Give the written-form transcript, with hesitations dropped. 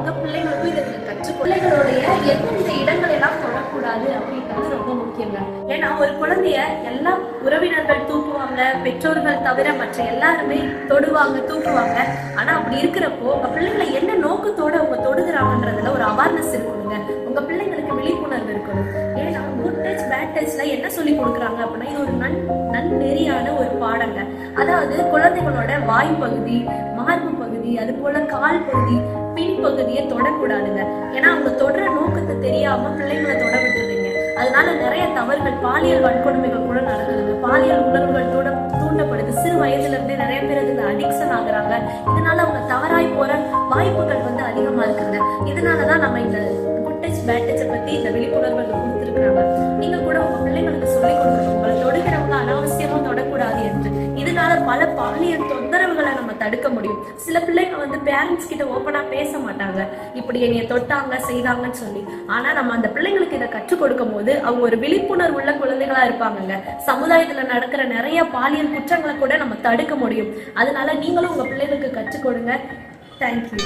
உங்க பிள்ளைங்களுக்கும் இதை கற்றுக் பிள்ளைகளுடைய எந்தெந்த இடங்கள் எல்லாம் தொடக்கூடாது அப்படின்றது ரொம்ப முக்கியங்க. ஏன்னா ஒரு குழந்தைய எல்லா உறவினர்கள் தூக்குவாங்க, பெற்றோர்கள் தவிர மற்ற எல்லாருமே தொடுவாங்க, தூக்குவாங்க. ஆனா அப்படி இருக்கிறப்போ உங்க பிள்ளைங்களை என்ன நோக்கத்தோட அவங்க தொடுகிறாங்கன்றதுல ஒரு அவேர்னஸ் இருக்கணுங்க. உங்க பிள்ளைங்களுக்கு விழிப்புணர்வு இருக்கணும். ஏன்னா குட் டச் பேட் டச்ல என்ன சொல்லி கொடுக்குறாங்க அப்படின்னா இது ஒரு நன்னெறியான ஒரு பாடங்க. அதாவது குழந்தைகளோட வாய் பகுதி, மார்பு பகுதி, அது போல கால் பகுதி, பின்பகுதியை தொடக்கூடாதுங்க. ஏன்னா அவங்க தொடர நோக்கத்தை தெரியாம பிள்ளைங்களை தொட விட்டுருவீங்க. அதனால நிறைய தவறுகள், பாலியல் வன்கொடுமைகள் கூட நடக்குதுங்க. பாலியல் உணர்வுகள் தூண்டப்படுது. சிறு வயதுல இருந்தே நிறைய பேர் இதுல அடிக்ஷன் ஆகுறாங்க. இதனால அவங்க தவறாய் போற வாய்ப்புகள் அதிகமா இருக்குங்க. இதனாலதான் நம்ம இந்த குட் டச் பேட் டச்சை பத்தி இந்த விழிப்புணர்வு கொடுத்துருக்காங்க. நீங்க கூட உங்க பிள்ளைங்களுக்கு சொல்லிக் கொடுக்கணும், உங்களை தொடுகிறவங்க அனாவசியமா தொடக்கூடாது என்று. இதனால பல பாலியல் தொந்தரவுகளை நம்ம தடுக்க முடியும். சில பிள்ளைங்க பேரண்ட்ஸ் கிட்ட ஓப்பனா பேச மாட்டாங்க, இப்படி என்னைய தொட்டாங்க செய்தாங்கன்னு சொல்லி. ஆனா நம்ம அந்த பிள்ளைங்களுக்கு இதை கற்றுக் கொடுக்கும் போது அவங்க ஒரு விழிப்புணர்வு உள்ள குழந்தைகளா இருப்பாங்க. சமுதாயத்துல நடக்கிற நிறைய பாலியல் குற்றங்களை கூட நம்ம தடுக்க முடியும். அதனால நீங்களும் உங்க பிள்ளைகளுக்கு கற்றுக் கொடுங்க. தேங்க்யூ.